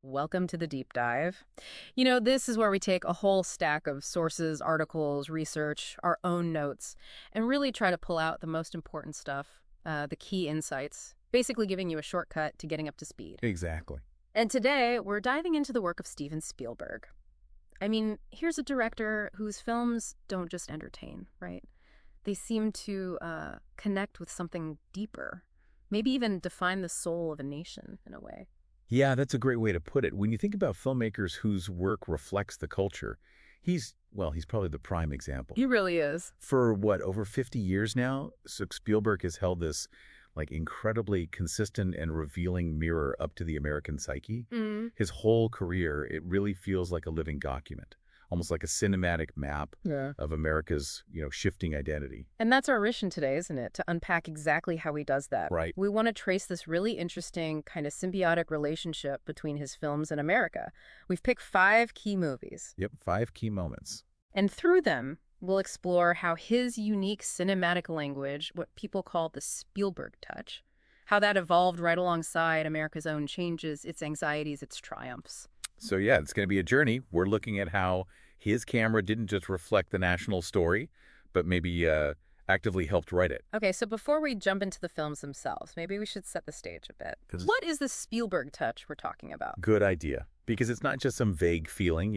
Welcome to the deep dive. This is where we take a whole stack of sources, articles, research, our own notes, and really try to pull out the most important stuff, the key insights, basically giving you a shortcut to getting up to speed. Exactly. And today, we're diving into the work of Steven Spielberg. Here's a director whose films don't just entertain, right? They seem to connect with something deeper, maybe even define the soul of a nation in a way. Yeah, that's a great way to put it. When you think about filmmakers whose work reflects the culture, he's probably the prime example. He really is. For what, over 50 years now, so Spielberg has held this incredibly consistent and revealing mirror up to the American psyche. Mm. His whole career, it really feels like a living document, almost like a cinematic map of America's, shifting identity. And that's our mission today, isn't it? To unpack exactly how he does that. Right. We want to trace this really interesting kind of symbiotic relationship between his films and America. We've picked 5 key movies. Yep, 5 key moments. And through them, we'll explore how his unique cinematic language, what people call the Spielberg Touch, how that evolved right alongside America's own changes, its anxieties, its triumphs. So yeah, it's going to be a journey. We're looking at how his camera didn't just reflect the national story, but maybe actively helped write it. Okay, so before we jump into the films themselves, maybe we should set the stage a bit. What is the Spielberg Touch we're talking about? Good idea. Because it's not just some vague feeling,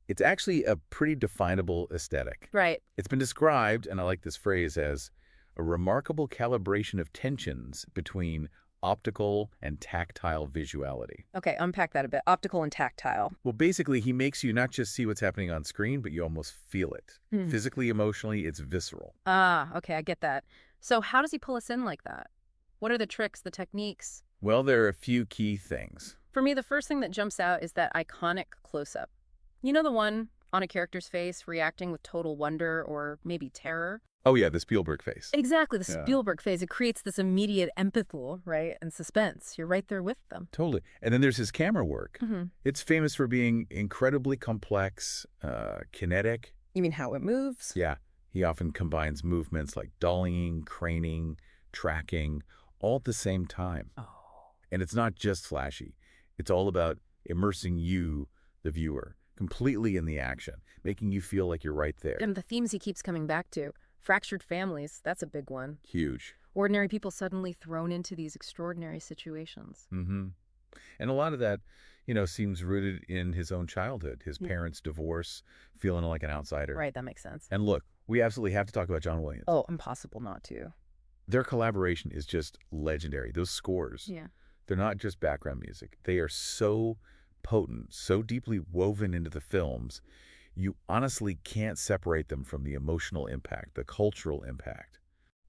It's actually a pretty definable aesthetic. Right. It's been described, and I like this phrase, as a remarkable calibration of tensions between optical and tactile visuality. Okay, unpack that a bit. Optical and tactile. Well, basically, he makes you not just see what's happening on screen, but you almost feel it. Physically, emotionally, it's visceral. Ah, okay, I get that. So how does he pull us in like that? What are the tricks, the techniques? Well, there are a few key things. For me, the first thing that jumps out is that iconic close-up. You know, the one on a character's face reacting with total wonder or maybe terror? Oh, yeah, the Spielberg face. Exactly, the Yeah. Spielberg face. It creates this immediate empathy, right, and suspense. You're right there with them. Totally. And then there's his camera work. It's famous for being incredibly complex, kinetic. You mean how it moves? Yeah. He often combines movements like dollying, craning, tracking, all at the same time. Oh. And it's not just flashy. It's all about immersing you, the viewer, completely in the action, making you feel like you're right there. And the themes he keeps coming back to. Fractured families, that's a big one. Huge. Ordinary people suddenly thrown into these extraordinary situations. And a lot of that, seems rooted in his own childhood, his parents' divorce, feeling like an outsider. Right, that makes sense. And look, we absolutely have to talk about John Williams. Oh, impossible not to. Their collaboration is just legendary. Those scores, Yeah. they're not just background music. They are so potent, so deeply woven into the films, you honestly can't separate them from the emotional impact, the cultural impact.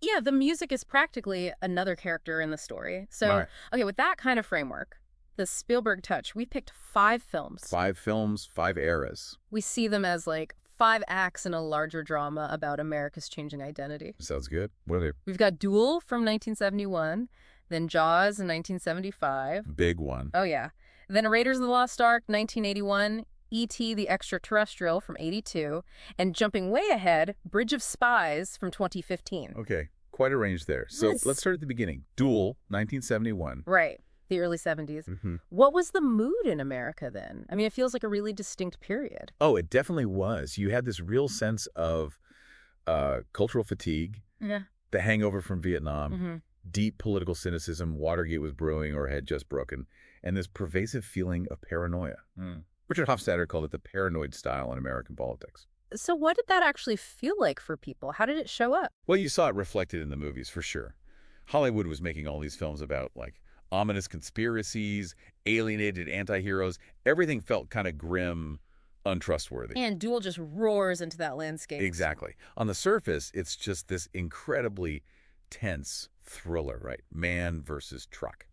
Yeah, the music is practically another character in the story. So, Right. okay, with that kind of framework, the Spielberg Touch, we picked 5 films. 5 films, 5 eras. We see them as like 5 acts in a larger drama about America's changing identity. Sounds good. What are they? We've got Duel from 1971, then Jaws in 1975. Big one. Oh, yeah. Then Raiders of the Lost Ark, 1981, E.T. the Extraterrestrial from 82, and jumping way ahead, Bridge of Spies from 2015. Okay, quite a range there. So Yes. let's start at the beginning. Duel, 1971. Right, the early 70s. Mm-hmm. What was the mood in America then? It feels like a really distinct period. Oh, it definitely was. You had this real sense of cultural fatigue, Yeah. the hangover from Vietnam, Mm-hmm. deep political cynicism, Watergate was brewing or had just broken, and this pervasive feeling of paranoia. Richard Hofstadter called it the paranoid style in American politics. So what did that actually feel like for people? How did it show up? Well, you saw it reflected in the movies, for sure. Hollywood was making all these films about, ominous conspiracies, alienated anti-heroes. Everything felt kind of grim, untrustworthy. And Duel just roars into that landscape. Exactly. On the surface, it's just this incredibly tense thriller, right? Man versus truck.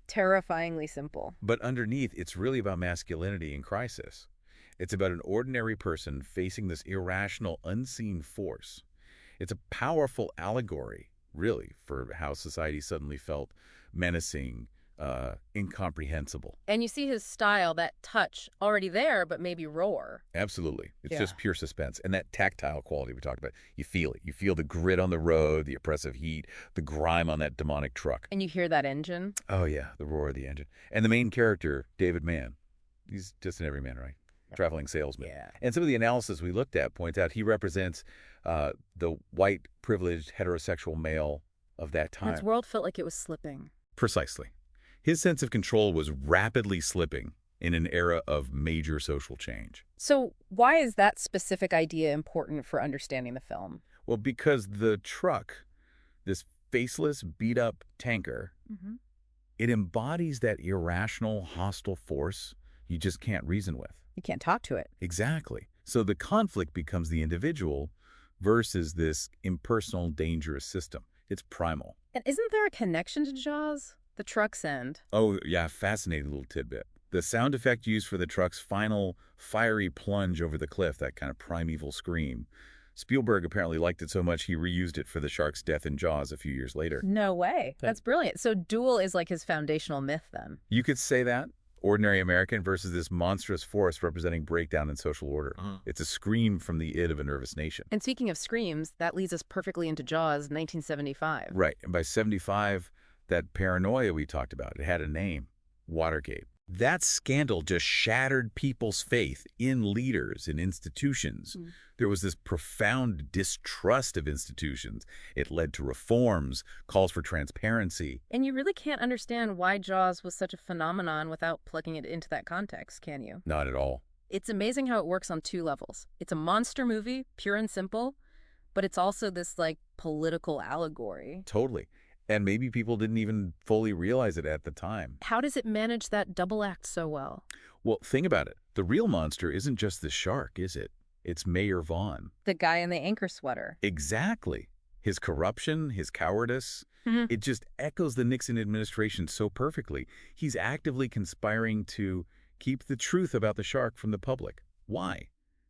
Terrifyingly simple. But underneath, it's really about masculinity in crisis. It's about an ordinary person facing this irrational, unseen force. It's a powerful allegory, really, for how society suddenly felt menacing, incomprehensible. And you see his style, that touch, already there, but maybe roar. Absolutely. It's Yeah. just pure suspense. And that tactile quality we talked about, you feel it. You feel the grit on the road, the oppressive heat, the grime on that demonic truck. And you hear that engine. Oh, yeah, the roar of the engine. And the main character, David Mann, he's just an everyman, right? Traveling salesman. Yeah. And some of the analysis we looked at points out he represents the white, privileged, heterosexual male of that And his time. world felt like it was slipping. Precisely. His sense of control was rapidly slipping in an era of major social change. So why is that specific idea important for understanding the film? Well, because the truck, this faceless, beat-up tanker, Mm-hmm. it embodies that irrational, hostile force you just can't reason with. You can't talk to it. Exactly. So the conflict becomes the individual versus this impersonal, dangerous system. It's primal. And isn't there a connection to Jaws? The truck's end. Oh, yeah, fascinating little tidbit. The sound effect used for the truck's final fiery plunge over the cliff, that kind of primeval scream, Spielberg apparently liked it so much he reused it for the shark's death in Jaws a few years later. No way. That's brilliant. So Duel is like his foundational myth then. You could say that. Ordinary American versus this monstrous force representing breakdown in social order. It's a scream from the id of a nervous nation. And speaking of screams, that leads us perfectly into Jaws, 1975. Right. And by 75, that paranoia we talked about, it had a name, Watergate. That scandal just shattered people's faith in leaders, in institutions. There was this profound distrust of institutions. It led to reforms, calls for transparency. And you really can't understand why Jaws was such a phenomenon without plugging it into that context, can you? Not at all. It's amazing how it works on two levels. It's a monster movie, pure and simple, but it's also this, like, political allegory. Totally. And maybe people didn't even fully realize it at the time. How does it manage that double act so well? Well, think about it. The real monster isn't just the shark, is it? It's Mayor Vaughn. The guy in the anchor sweater. Exactly. His corruption, his cowardice, it just echoes the Nixon administration so perfectly. He's actively conspiring to keep the truth about the shark from the public. Why?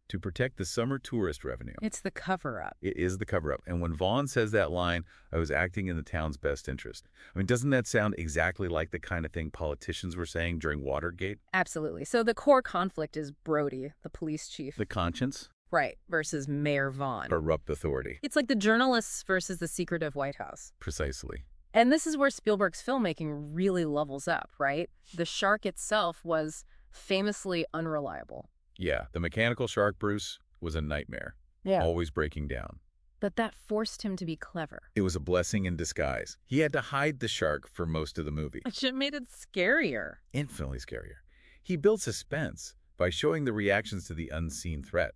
To protect the summer tourist revenue. It's the cover-up. It is the cover-up. And when Vaughn says that line, I was acting in the town's best interest. I mean, doesn't that sound exactly like the kind of thing politicians were saying during Watergate? Absolutely. So the core conflict is Brody, the police chief. The conscience? Right, versus Mayor Vaughn. Corrupt authority. It's like the journalists versus the secretive White House. Precisely. And this is where Spielberg's filmmaking really levels up, right? The shark itself was famously unreliable. Yeah, the mechanical shark, Bruce, was a nightmare. Yeah. Always breaking down. But that forced him to be clever. It was a blessing in disguise. He had to hide the shark for most of the movie. It should have made it scarier. Infinitely scarier. He built suspense by showing the reactions to the unseen threat.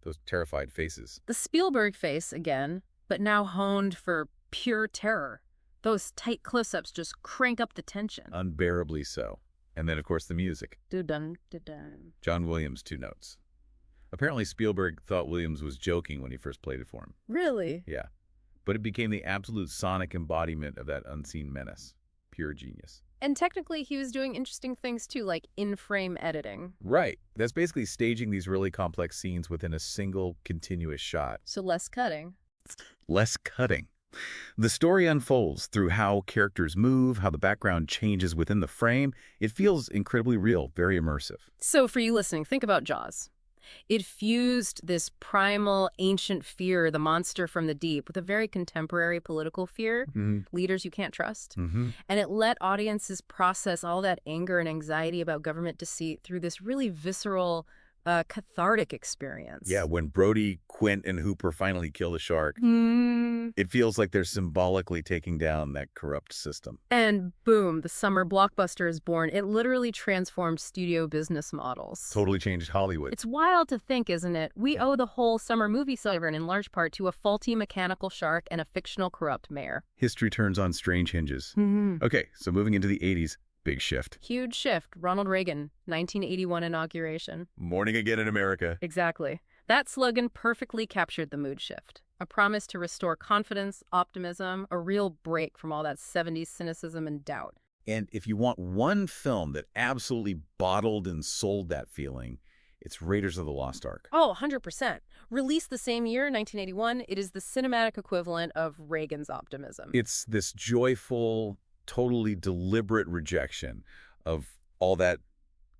Those terrified faces. The Spielberg face again, but now honed for pure terror. Those tight close-ups just crank up the tension. Unbearably so. And then, of course, the music. Do-dun, do-dun. John Williams, 2 notes. Apparently, Spielberg thought Williams was joking when he first played it for him. Really? Yeah. But it became the absolute sonic embodiment of that unseen menace. Pure genius. And technically, he was doing interesting things too, like in-frame editing. Right. That's basically staging these really complex scenes within a single continuous shot. So less cutting. Less cutting. The story unfolds through how characters move, how the background changes within the frame. It feels incredibly real, very immersive. So for you listening, think about Jaws. It fused this primal, ancient fear, the monster from the deep, with a very contemporary political fear, leaders you can't trust. And it let audiences process all that anger and anxiety about government deceit through this really visceral, cathartic experience. Yeah, when Brody, Quint, and Hooper finally kill the shark, it feels like they're symbolically taking down that corrupt system. And boom, the summer blockbuster is born. It literally transformed studio business models. Totally changed Hollywood. It's wild to think, isn't it? We owe the whole summer movie siren in large part to a faulty mechanical shark and a fictional corrupt mayor. History turns on strange hinges. Okay, so moving into the 80s, big shift. Huge shift. Ronald Reagan, 1981 inauguration. Morning again in America. Exactly. That slogan perfectly captured the mood shift. A promise to restore confidence, optimism, a real break from all that 70s cynicism and doubt. And if you want one film that absolutely bottled and sold that feeling, it's Raiders of the Lost Ark. Oh, 100%. Released the same year, 1981, it is the cinematic equivalent of Reagan's optimism. It's this joyful, totally deliberate rejection of all that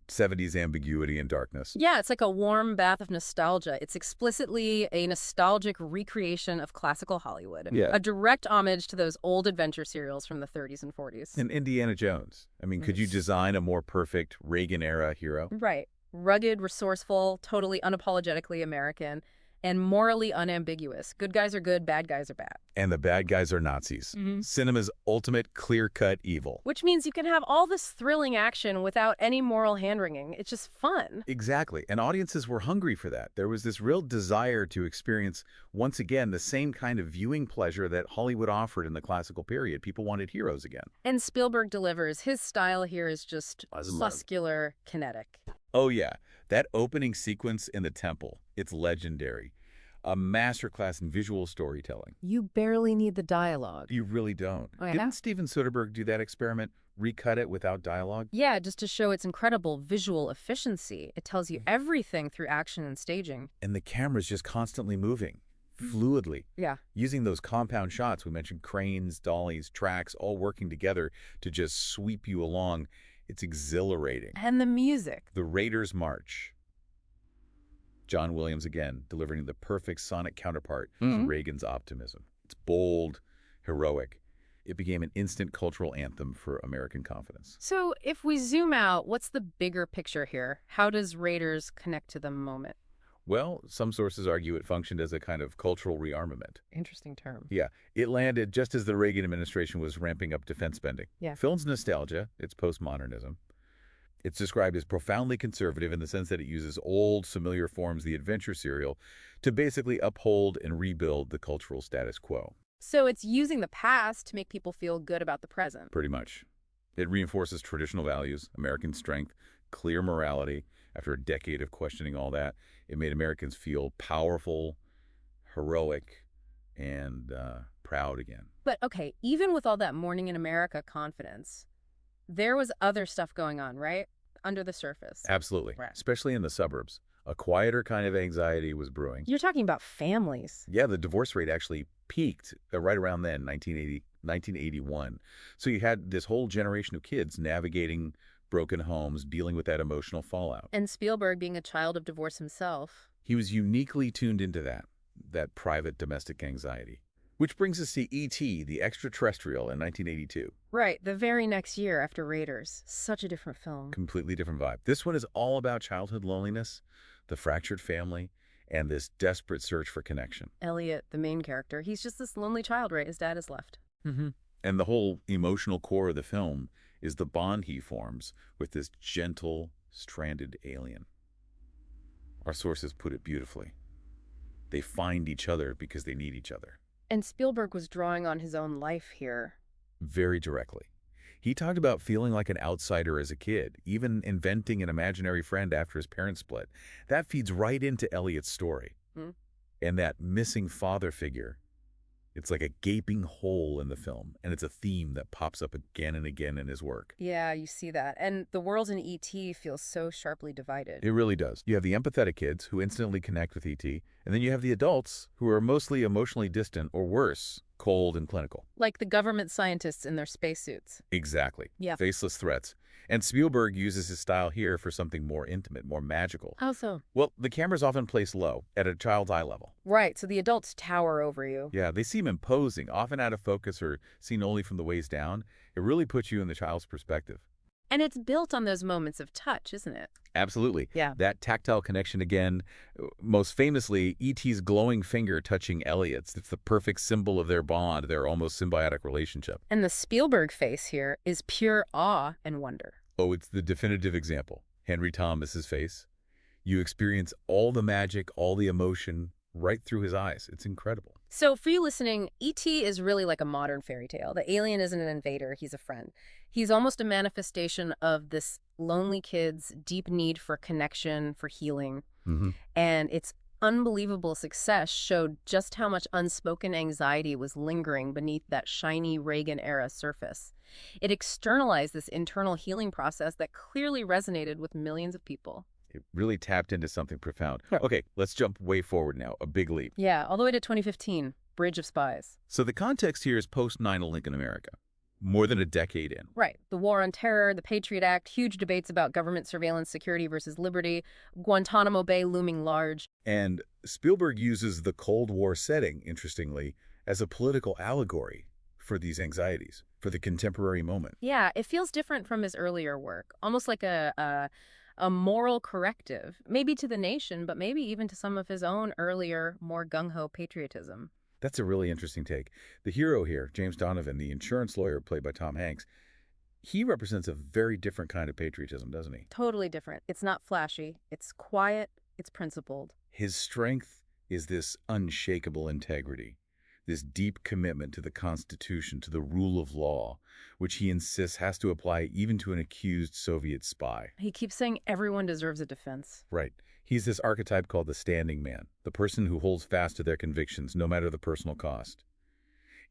70s ambiguity and darkness. Yeah, it's like a warm bath of nostalgia. It's explicitly a nostalgic recreation of classical Hollywood. Yeah. A direct homage to those old adventure serials from the 30s and 40s. And Indiana Jones. I mean, could you design a more perfect Reagan-era hero? Right. Rugged, resourceful, totally unapologetically American, and morally unambiguous. Good guys are good, bad guys are bad. And the bad guys are Nazis. Cinema's ultimate clear-cut evil. Which means you can have all this thrilling action without any moral hand-wringing. It's just fun. Exactly. And audiences were hungry for that. There was this real desire to experience, once again, the same kind of viewing pleasure that Hollywood offered in the classical period. People wanted heroes again. And Spielberg delivers. His style here is just muscular, kinetic. Oh, yeah. That opening sequence in the temple, it's legendary. A masterclass in visual storytelling. You barely need the dialogue. You really don't. Oh, yeah? Didn't Steven Soderbergh do that experiment? Recut it without dialogue? Yeah, just to show its incredible visual efficiency. It tells you everything through action and staging. And the camera's just constantly moving, fluidly. Yeah. Using those compound shots. We mentioned cranes, dollies, tracks, all working together to just sweep you along. It's exhilarating. And the music. The Raiders March. John Williams, again, delivering the perfect sonic counterpart to Reagan's optimism. It's bold, heroic. It became an instant cultural anthem for American confidence. So if we zoom out, what's the bigger picture here? How does Raiders connect to the moment? Well, some sources argue it functioned as a kind of cultural rearmament. Interesting term. Yeah, it landed just as the Reagan administration was ramping up defense spending. Yeah. Film's nostalgia, it's postmodernism. It's described as profoundly conservative in the sense that it uses old, familiar forms, the adventure serial, to basically uphold and rebuild the cultural status quo. So it's using the past to make people feel good about the present. Pretty much. It reinforces traditional values, American strength, clear morality. After a decade of questioning all that, it made Americans feel powerful, heroic, and proud again. But okay, even with all that Morning in America confidence, there was other stuff going on, right? Under the surface. Absolutely. Right. Especially in the suburbs. A quieter kind of anxiety was brewing. You're talking about families. Yeah, the divorce rate actually peaked right around then, 1981. So you had this whole generation of kids navigating broken homes, dealing with that emotional fallout. And Spielberg, being a child of divorce himself. He was uniquely tuned into that private domestic anxiety. Which brings us to E.T., the extraterrestrial, in 1982. Right, the very next year after Raiders. Such a different film. Completely different vibe. This one is all about childhood loneliness, the fractured family, and this desperate search for connection. Elliot, the main character, he's just this lonely child, right? His dad has left. And the whole emotional core of the film is the bond he forms with this gentle, stranded alien. Our sources put it beautifully. They find each other because they need each other. And Spielberg was drawing on his own life here. Very directly. He talked about feeling like an outsider as a kid, even inventing an imaginary friend after his parents split. That feeds right into Elliot's story. And that missing father figure, it's like a gaping hole in the film, and it's a theme that pops up again and again in his work. Yeah, you see that. And the world in E.T. feels so sharply divided. It really does. You have the empathetic kids who instantly connect with E.T., and then you have the adults who are mostly emotionally distant or worse, cold and clinical. Like the government scientists in their spacesuits. Exactly. Yeah. Faceless threats. And Spielberg uses his style here for something more intimate, more magical. How so? Well, the camera's often placed low, at a child's eye level. Right, so the adults tower over you. Yeah, they seem imposing, often out of focus or seen only from the waist down. It really puts you in the child's perspective. And it's built on those moments of touch, isn't it? Absolutely. Yeah. That tactile connection again, most famously, E.T.'s glowing finger touching Elliot's. It's the perfect symbol of their bond, their almost symbiotic relationship. And the Spielberg face here is pure awe and wonder. Oh, it's the definitive example. Henry Thomas's face. You experience all the magic, all the emotion right through his eyes. It's incredible. So for you listening, E.T. is really like a modern fairy tale. The alien isn't an invader, he's a friend. He's almost a manifestation of this lonely kid's deep need for connection, for healing. And its unbelievable success showed just how much unspoken anxiety was lingering beneath that shiny Reagan-era surface. It externalized this internal healing process that clearly resonated with millions of people. It really tapped into something profound. Okay, let's jump way forward now, a big leap. Yeah, all the way to 2015, Bridge of Spies. So the context here is post-9/11 Lincoln America. more than a decade in. Right. The War on Terror, the Patriot Act, huge debates about government surveillance, security versus liberty, Guantanamo Bay looming large. And Spielberg uses the Cold War setting, interestingly, as a political allegory for these anxieties, for the contemporary moment. Yeah, it feels different from his earlier work, almost like a moral corrective, maybe to the nation, but maybe even to some of his own earlier, more gung-ho patriotism. That's a really interesting take. The hero here, James Donovan, the insurance lawyer played by Tom Hanks, he represents a very different kind of patriotism, doesn't he? Totally different. It's not flashy. It's quiet. It's principled. His strength is this unshakable integrity, this deep commitment to the Constitution, to the rule of law, which he insists has to apply even to an accused Soviet spy. He keeps saying everyone deserves a defense. Right. He's this archetype called the standing man, the person who holds fast to their convictions, no matter the personal cost.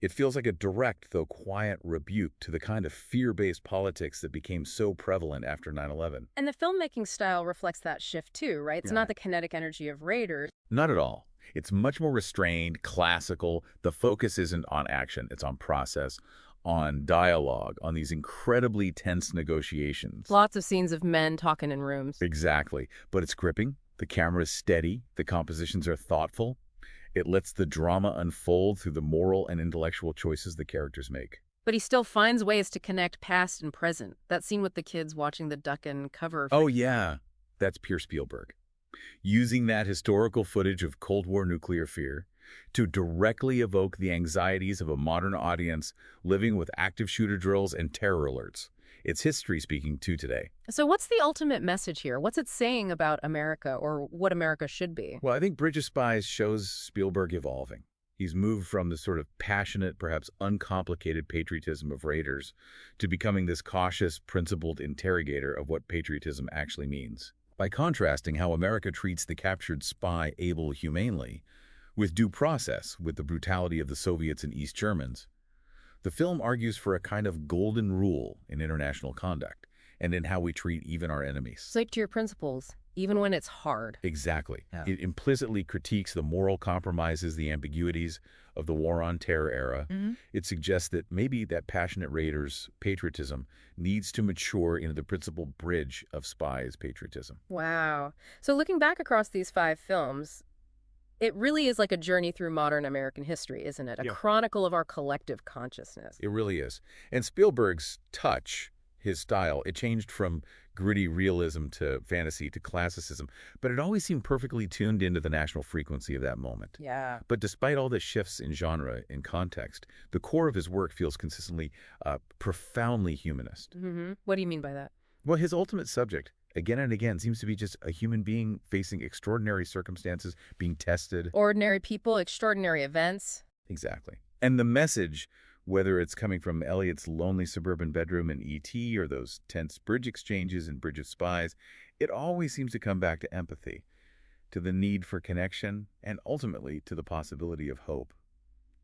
It feels like a direct, though quiet, rebuke to the kind of fear-based politics that became so prevalent after 9/11. And the filmmaking style reflects that shift too, right? It's Yeah. not the kinetic energy of Raiders. Not at all. It's much more restrained, classical. The focus isn't on action. It's on process, on dialogue, on these incredibly tense negotiations. Lots of scenes of men talking in rooms. Exactly. But it's gripping. The camera is steady. The compositions are thoughtful. It lets the drama unfold through the moral and intellectual choices the characters make. But he still finds ways to connect past and present. That scene with the kids watching the duck and cover. Oh, yeah. That's pure Spielberg. Using that historical footage of Cold War nuclear fear to directly evoke the anxieties of a modern audience living with active shooter drills and terror alerts. It's history speaking too today. So what's the ultimate message here? What's it saying about America or what America should be? Well, I think Bridge of Spies shows Spielberg evolving. He's moved from the sort of passionate, perhaps uncomplicated patriotism of Raiders to becoming this cautious, principled interrogator of what patriotism actually means. By contrasting how America treats the captured spy Abel humanely, with due process, with the brutality of the Soviets and East Germans, the film argues for a kind of golden rule in international conduct and in how we treat even our enemies. Stick to your principles, even when it's hard. Exactly. Yeah. It implicitly critiques the moral compromises, the ambiguities of the War on Terror era. It suggests that maybe that passionate Raiders' patriotism needs to mature into the principled bridge of Spies' patriotism. Wow. So looking back across these 5 films, it really is like a journey through modern American history, isn't it? A chronicle of our collective consciousness. It really is. And Spielberg's touch, his style, it changed from gritty realism to fantasy to classicism, but it always seemed perfectly tuned into the national frequency of that moment. Yeah. But despite all the shifts in genre and context, the core of his work feels consistently profoundly humanist. What do you mean by that? Well, his ultimate subject, again and again, seems to be just a human being facing extraordinary circumstances, being tested. Ordinary people, extraordinary events. Exactly. And the message, whether it's coming from Elliot's lonely suburban bedroom in E.T. or those tense bridge exchanges in Bridge of Spies, it always seems to come back to empathy, to the need for connection, and ultimately to the possibility of hope,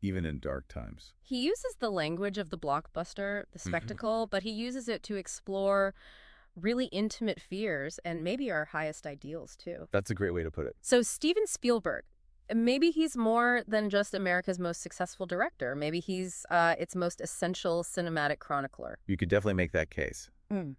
even in dark times. He uses the language of the blockbuster, the spectacle, but he uses it to explore really intimate fears and maybe our highest ideals, too. That's a great way to put it. So Steven Spielberg, maybe he's more than just America's most successful director. Maybe he's its most essential cinematic chronicler. You could definitely make that case.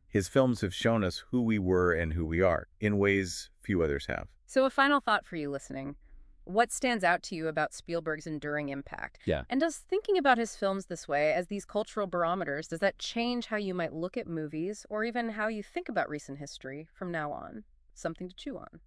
His films have shown us who we were and who we are in ways few others have. So a final thought for you listening. What stands out to you about Spielberg's enduring impact? Yeah. And does thinking about his films this way, as these cultural barometers, does that change how you might look at movies or even how you think about recent history from now on? Something to chew on.